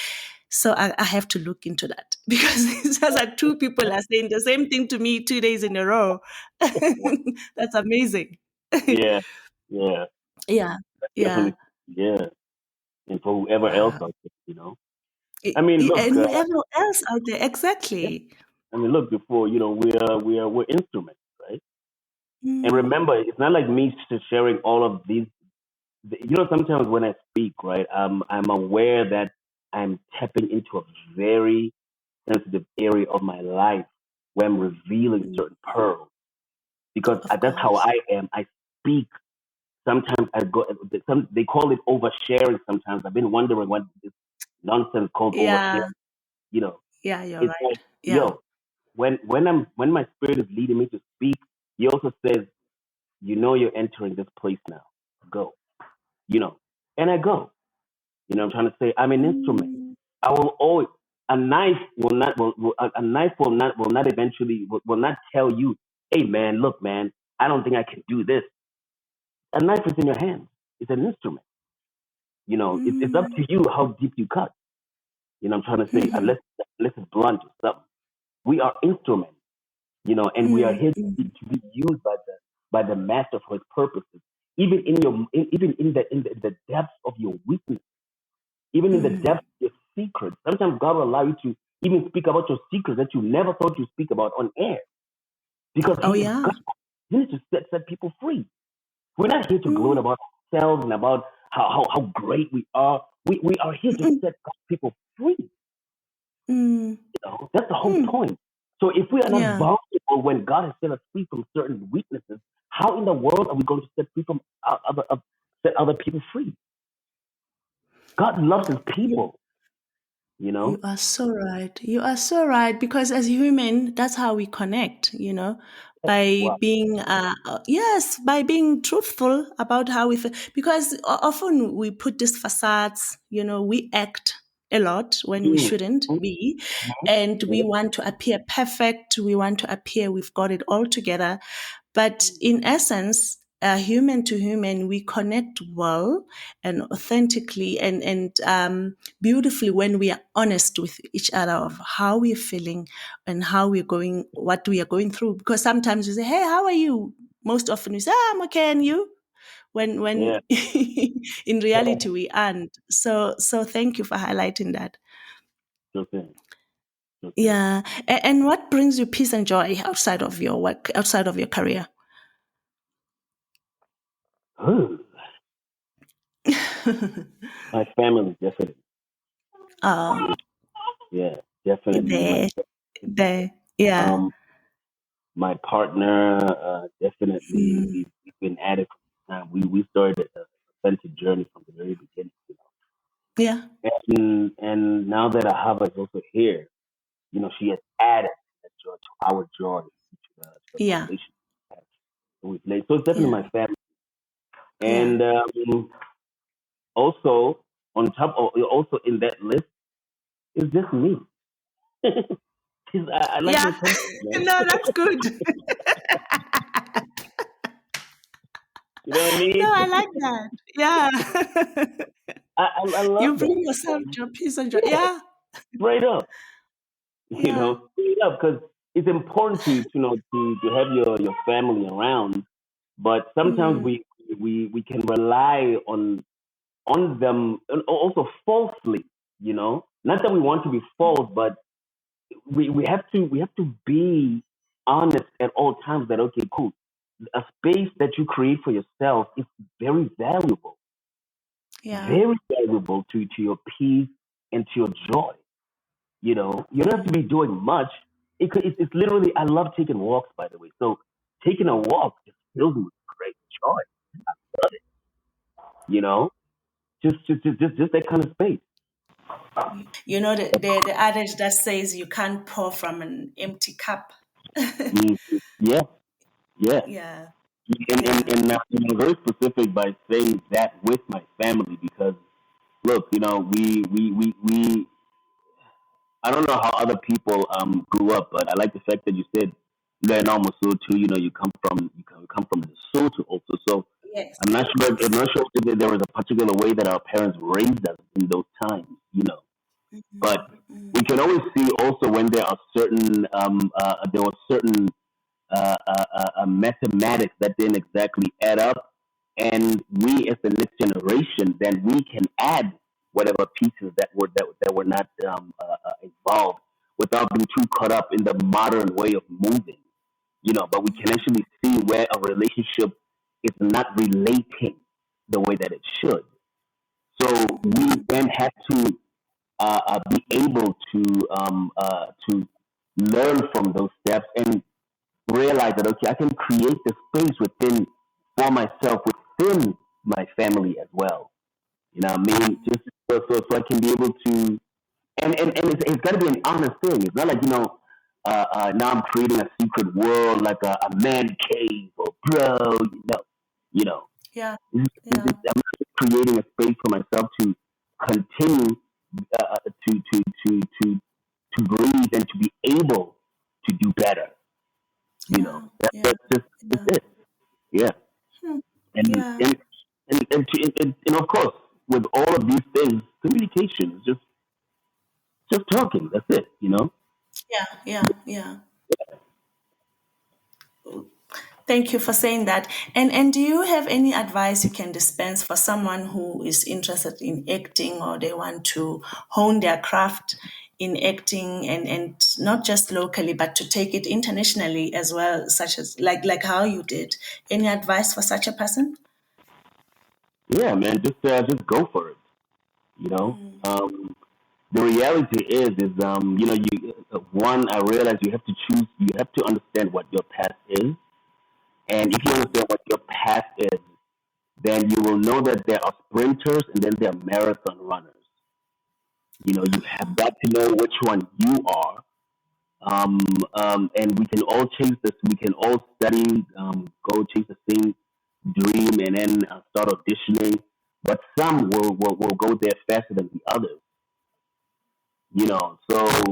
So I have to look into that because it's just like two people are saying the same thing to me 2 days in a row. That's amazing. Yeah. Yeah. Yeah, yeah. Definitely. Yeah. And for whoever else Wow. out there. I mean, look. And whoever else out there, Yeah. exactly. I mean, look. Before we're instruments, right? And Mm, remember, it's not like me sharing all of these. Sometimes when I speak, right, I'm aware that I'm tapping into a very sensitive area of my life where I'm revealing mm, certain pearls because of that's how course. I am. I speak. Sometimes I go. They call it oversharing. Sometimes I've been wondering what this nonsense called oversharing. Yeah, You know, yeah, you're it's right. like, Yeah. when my spirit is leading me to speak, he also says, you're entering this place now. Go. You know, and I go. I'm trying to say I'm an instrument. Mm, I will always. A knife will not. A knife will not eventually will not tell you, hey man, look man, I don't think I can do this. A knife is in your hand. It's an instrument. It's up mm, to you how deep you cut. I'm trying to say mhm, unless it's blunt or something. We are instruments. And we are mm, here mm, to be used by the master for his purposes. Even even in the depths of your weakness, even in the mm. depths of your secrets. Sometimes God will allow you to even speak about your secrets that you never thought you speak about on air because Oh, He is yeah. God. He needs to set people free. We're not here to gloat Mm, about ourselves and about how great we are. We are here to mm, set people free. mm, That's the whole mm. point. So if we are not Yeah. vulnerable when God has set us free from certain weaknesses, how in the world are we going to set free from set other people free? God loves His people. You You know. are so right. You are so right because as human, that's how we connect, by Wow. being yes, by being truthful about how we feel because often we put these facades, we act a lot when we Mm, shouldn't mm, be, mm, and we yeah, want to appear perfect, we want to appear we've got it all together, but in essence, human to human, we connect well and authentically and beautifully when we are honest with each other of how we're feeling and how we're going, what we are going through. Because sometimes we say, "Hey, how are you?" Most often we say, "I'm okay," and you? When yeah. in reality we aren't. So thank you for highlighting that. Sure thing. Sure thing. Yeah. And what brings you peace and joy outside of your work, outside of your career? Ooh, my family, definitely. Oh, Yeah, definitely. My there, there. Yeah. um, my partner, definitely. Mm, We've been at it from time. We started a authentic journey from the very beginning. yeah. And now that I have us also here, she has added that joy to our joy, to the Yeah. foundation that we've laid. So it's definitely Yeah. my family. Yeah. And also on top of also in that list is just me. 'Cause I like my Yeah. company, man. No, that's good. You know what I No, mean? I like that. Yeah. I You love that. bring yourself to peace and joy. Yeah, Yeah. straight up. Yeah. Straight up, because it's important to have your family around. but sometimes Mm. we can rely on them, and also falsely. Not that we want to be false, but we have to be honest at all times that, okay, cool, a space that you create for yourself is very valuable, Yeah. very valuable to your peace and to your joy. You don't have to be doing much. It's literally, I love taking walks, by the way. So taking a walk just fills me with great joy. You know, just that kind of space. You know the adage that says you can't pour from an empty cup. Mhm. Yeah, yeah. Yeah. And, Yeah. very specific by saying that with my family, because look, we I don't know how other people grew up, but I like the fact that you said learn almost so too. You come from Lesotho also. So Yes. I'm not sure. I'm Yes. not sure if there was a particular way that our parents raised us in those times. But we can always see also when there were certain mathematics that didn't exactly add up. And we, as the next generation, then we can add whatever pieces that were not involved, without being too caught up in the modern way of moving. But we can actually see where a relationship is not relating the way that it should. So we then have to be able to learn from those steps and realize that, okay, I can create the space within for myself within my family as well. You know what I mean? Just so I can be able to, and it's got to be an honest thing. It's not like, now I'm creating a secret world, like a man cave, or bro, you know. Yeah. I'm just creating a space for myself to continue to breathe and to be able to do better. Yeah. Yeah. That's just that's Yeah. it. Yeah, and Yeah. and and of course, with all of these things, communication is just talking. That's it. Yeah. Yeah. Yeah. Thank you for saying that. And do you have any advice you can dispense for someone who is interested in acting, or they want to hone their craft in acting, and not just locally but to take it internationally as well, such as like how you did? Any advice for such a person? Yeah, man. Just go for it. You know. The reality one. I realize you have to choose. You have to understand what your path is, and if you understand what your path is, then you will know that there are sprinters and then there are marathon runners. You have got to know which one you are. Um, and we can all chase this. We can all study, go chase the same dream, and then start auditioning. But some will go there faster than the others. So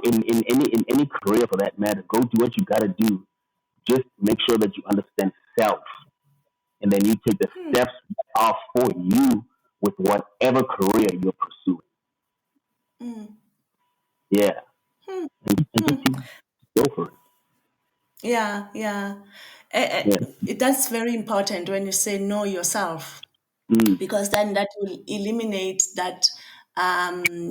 in any career for that matter, go do what you got to do. Just make sure that you understand self, and then you take the steps that are for you with whatever career you're pursuing. Yeah, and just go for it. Yeah, yeah. Yeah. That's very important when you say know yourself, Mm, because then that will eliminate that I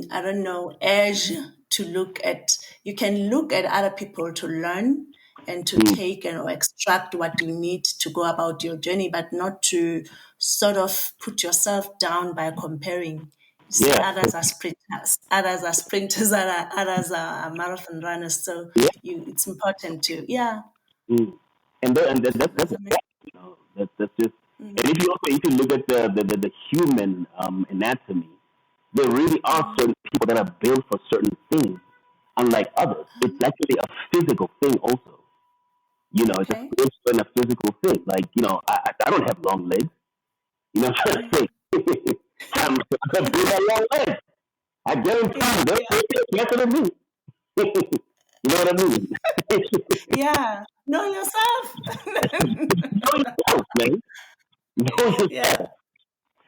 don't know, urge to look at. You can look at other people to learn and to mm. take and or extract what you need to go about your journey, but not to sort of put yourself down by comparing. You say Yeah. others are sprinters, others are sprinters, others are marathon runners. So Yeah. it's important to, yeah. Mm. And that's That's a amazing. fact. That's just. And if you look at the human anatomy, there really are certain people that are built for certain things, unlike others. It's actually a physical thing also. It's a Okay. spiritual and a physical thing. Like, I don't have long legs. You know what I'm trying to say? I'm built have long legs. I guarantee Yeah, you, yeah, they're better than me. You know what I mean? yeah. Know yourself. Know yourself, man. Know Yeah, yourself.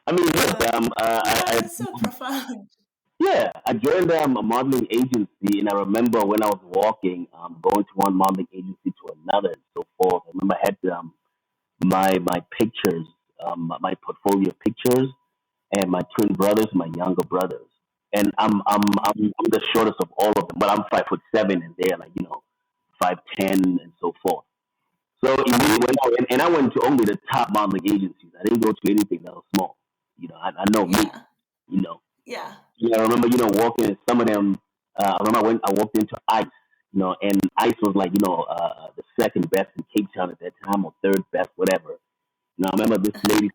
I mean, yeah. look, No, it's so profound. yeah, I joined a modeling agency, and I remember when I was walking, going to one modeling agency to another and so forth. I remember I had my pictures, my portfolio pictures, and my twin brothers, my younger brothers. And I'm the shortest of all of them, but I'm 5'7", and they're like 5'10" and so forth. So immediately when I went to only the top modeling agencies. I didn't go to anything that was small. I know me. Yeah. You know, Yeah. yeah. I remember walking in some of them. I remember when I walked into ICE. And ICE was like the second best in Cape Town at that time, or third best, whatever. I remember this lady.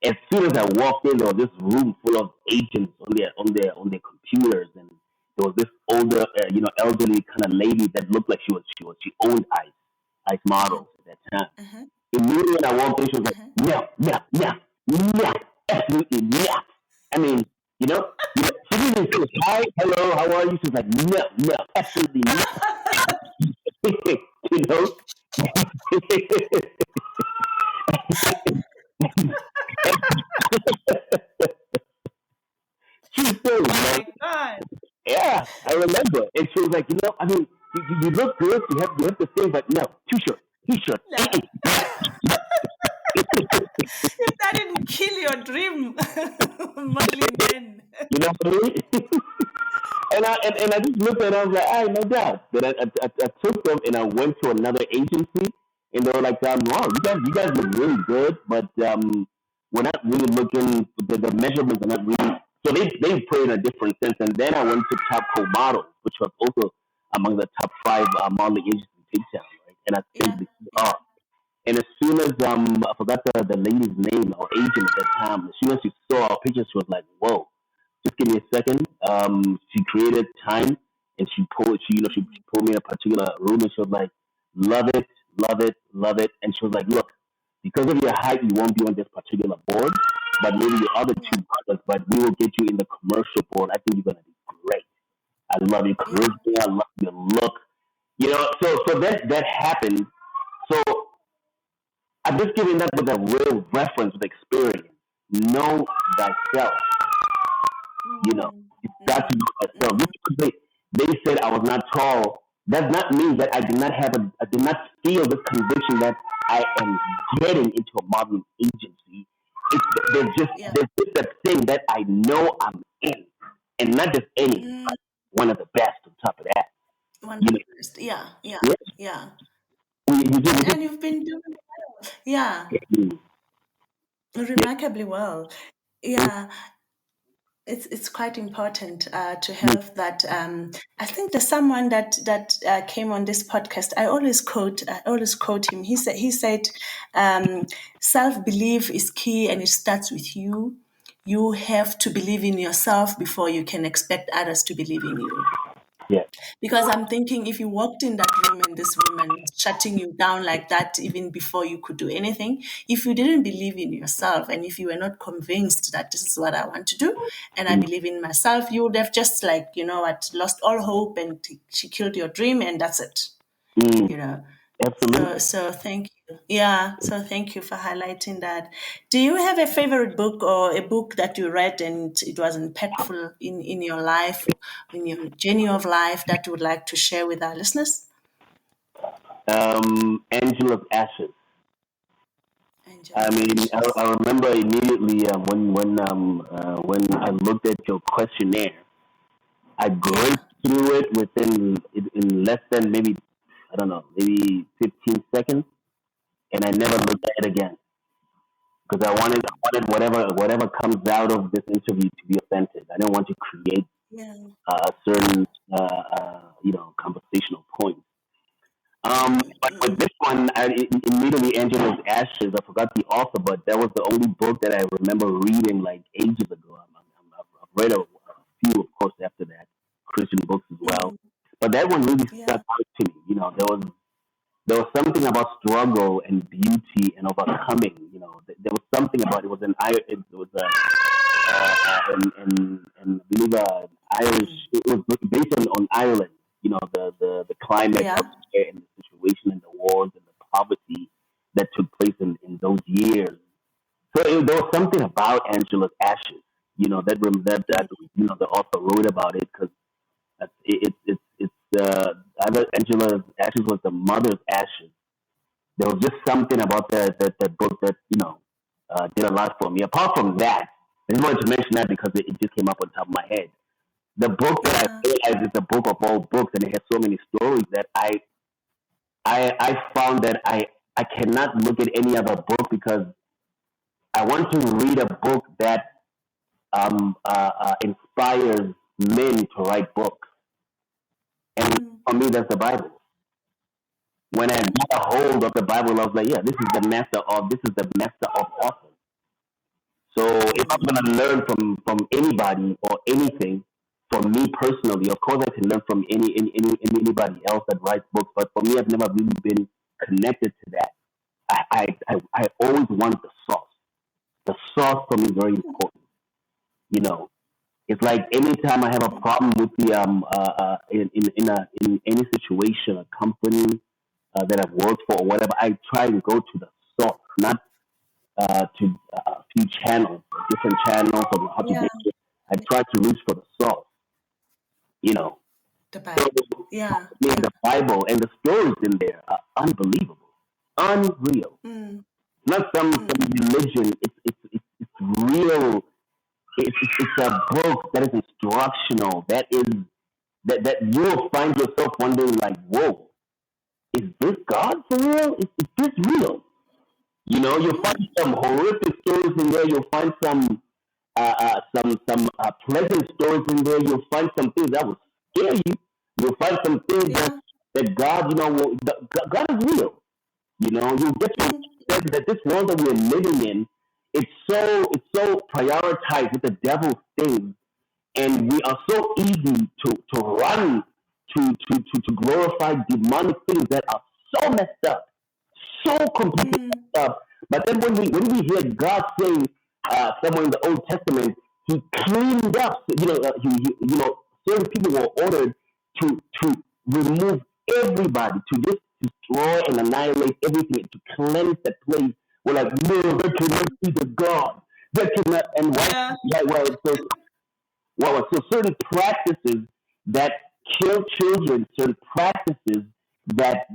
As soon as I walked in, there was this room full of agents on their computers, and there was this older, elderly kind of lady that looked like she owned ICE Uh-huh. models at that time. Uh-huh. Immediately when I walked in, she was like, Uh-huh. yeah, yeah, yeah, yeah, absolutely, yeah. I mean, she didn't even say hi, hello, how are you? She was like, no, no, absolutely, no. you know. True story, Oh man. my God. Yeah, I remember. And she was like, I mean, you look good. You have the thing, but no, too short, too short. Yeah. If that didn't kill your dream, modeling then. You know what I mean? And I just looked at it. I was like, no doubt. But I took them and I went to another agency, and they were like, wow, you guys look really good, but we're not really looking. The measurements are not really. So they put in a different sense. And then I went to Top Co Models, which was also among the top five modeling agencies in Cape Town, right? And I think Yeah. they Yeah. are. And as soon as I forgot the lady's name or agent at that time, as soon as she saw our pictures, she was like, "Whoa, just give me a second." She created time, and she pulled me in a particular room, and she was like, "Love it, love it, love it." And she was like, "Look, because of your height, you won't be on this particular board, but maybe your other Yeah. two brothers, but we will get you in the commercial board. I think you're gonna be great. I love your Yeah. charisma. I love your look. So that happened. So I'm just giving that with a real reference with experience. Know thyself. Mm. You've got Mm. to know thyself. Mm. Just because they said I was not tall, does not mean that I did not feel this conviction that I am getting into a modeling agency. It's, Yeah. there's just that thing that I know I'm in, and not just any, Mm. but one of the best. On top of that, One you know, first. Yeah. Yeah. yeah, Yeah. we And you've been doing well. Yeah. just, yeah, Remarkably well. Yeah. It's quite important to yeah, have that. I think there's someone that came on this podcast. I always quote him. He said, self belief is key, and it starts with you. You have to believe in yourself before you can expect others to believe in you. yeah. Because I'm thinking if you walked in that room and this woman was shutting you down like that, even before you could do anything, if you didn't believe in yourself and if you were not convinced that this is what I want to do and I Mm, believe in myself, you would have just like, what, lost all hope and she killed your dream and that's it, mm, you know. So, absolutely. so thank you. Yeah, so thank you for highlighting that. Do you have a favorite book or a book that you read and it was impactful in your life, in your journey of life that you would like to share with our listeners? Angela's Ashes. I Angela's mean, I Ashes. remember immediately when I looked at your questionnaire, I Yeah, grazed through it in less than maybe I don't know, maybe 15 seconds, and I never looked at it again because I wanted whatever comes out of this interview to be authentic. I didn't want to create yeah, a certain conversational point. But with this one, immediately Angela's Ashes. I forgot the author, but that was the only book that I remember reading like ages ago. I've read a few, of course, after that, Christian books as well. mm, But that one really yeah, stuck out to me. There was something about struggle and beauty and overcoming. There was something about it was an it was a and I believe Irish. mm, It was based on Ireland. The climate up yeah, there and the situation and the wars and the poverty that took place in those years. So there was something about Angela's Ashes. That mm, the author wrote about it because it's either Angela's Ashes was the mother's ashes. there was just something about the book that, did a lot for me. Apart from that, I just wanted to mention that because it just came up on top of my head. The book that I Yeah. realized is the book of all books, and it has so many stories that I found that I cannot look at any other book because I want to read a book that inspires men to write books. And for me, that's the Bible. When I got a hold of the Bible, I was like, yeah, this is the master of authors. So if I'm gonna learn from anybody or anything, for me personally, of course I can learn from anybody else that writes books. But for me, I've never really been connected to that. I always want the source. The source for me is very important. You know, it's like anytime I have a problem with the in any situation, a company that I've worked for or whatever, I try and go to the source, not to a few channels, different channels of how to Yeah. get it. I try to reach for the source, you know. The So, Bible. Yeah. I mean, Yeah. the Bible and the stories in there are unbelievable, unreal. Mm. Not some religion. It's real. It's a book that is instructional. That you will find yourself wondering, like, whoa, is this God for real? Is this real? You'll find some horrific stories in there. You'll find some pleasant stories in there. You'll find some things that will scare you. You'll find some things Yeah. that God, God is real. You get to understand that this world that we're living in, it's so prioritized with the devil's things, and we are so easy to run to glorify demonic things that are so messed up, so completely messed up. But then when we hear God saying somewhere in the Old Testament, He cleaned up. Certain people were ordered to remove everybody, to just destroy and annihilate everything, to cleanse the place. We're like, no, that cannot be the God. That cannot. And why? Yeah. So certain practices that kill children, certain practices that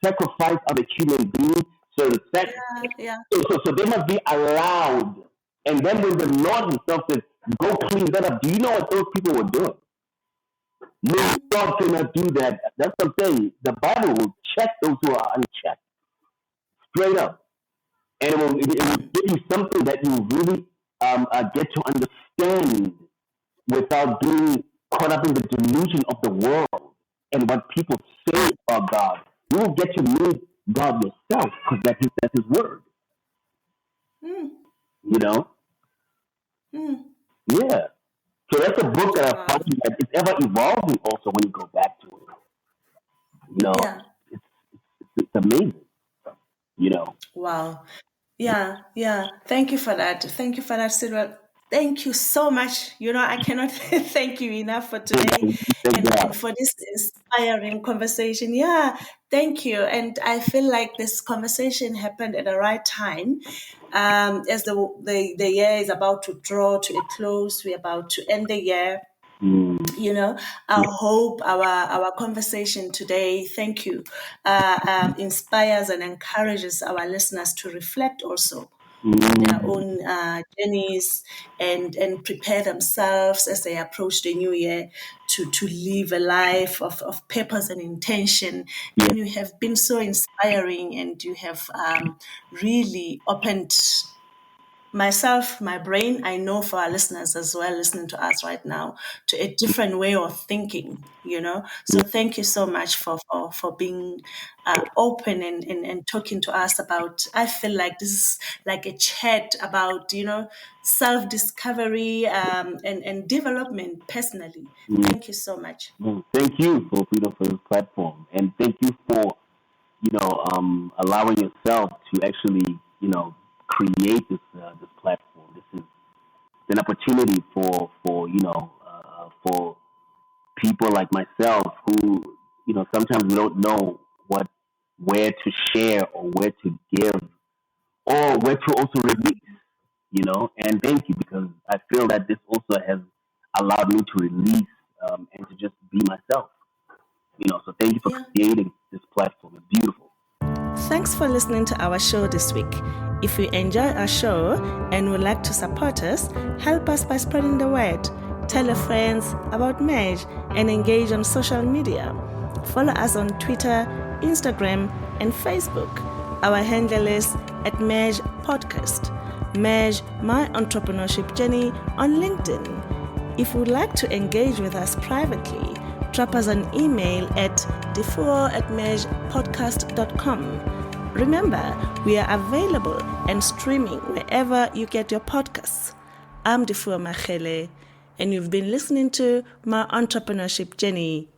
sacrifice other human beings, certain sex. Yeah. Yeah. So they must be allowed. And then when the Lord Himself says, "Go clean that up," do you know what those people were doing? No, God cannot do that. That's what I'm saying. The Bible will check those who are unchecked, straight up, and it will give you something that you really get to understand without being caught up in the delusion of the world and what people say about God. You will get to know God yourself because that's His word. You know, yeah. So that's a book that I Wow. find that it's ever evolving. Also, when you go back to it, Yeah. it's it's amazing. You know. Wow. Yeah, yeah. Thank you for that. Thank you for that, Sidwell. Thank you so much. I cannot thank you enough for today Thank and God. for this inspiring conversation. Yeah, thank you. And I feel like this conversation happened at the right time. As the year is about to draw to a close, we're about to end the year. Mm, I hope our conversation today, thank you, inspires and encourages our listeners to reflect also on their mm, own journeys and prepare themselves as they approach the new year to live a life of purpose and intention. yeah. And you have been so inspiring, and you have really opened myself, my brain, I know for our listeners as well, listening to us right now, to a different way of thinking. So thank you so much for being open and talking to us about, I feel like this is like a chat about, self-discovery and development personally. Mm, Thank you so much. Thank you for this platform, and thank you for allowing yourself to actually create this platform. This is an opportunity for people like myself who sometimes we don't know where to share or where to give or where to also release. And thank you because I feel that this also has allowed me to release and to just be myself. So thank you for Yeah. creating this platform. It's beautiful. Thanks for listening to our show this week. If you enjoy our show and would like to support us, help us by spreading the word. Tell your friends about Mej and engage on social media. Follow us on Twitter, Instagram, and Facebook. Our handle is @Mej Podcast. Mej My Entrepreneurship Journey on LinkedIn. If you would like to engage with us privately, drop us an email at defuo@mejpodcast.com. Remember, we are available and streaming wherever you get your podcasts. I'm Defuo Machele, and you've been listening to My Entrepreneurship Journey.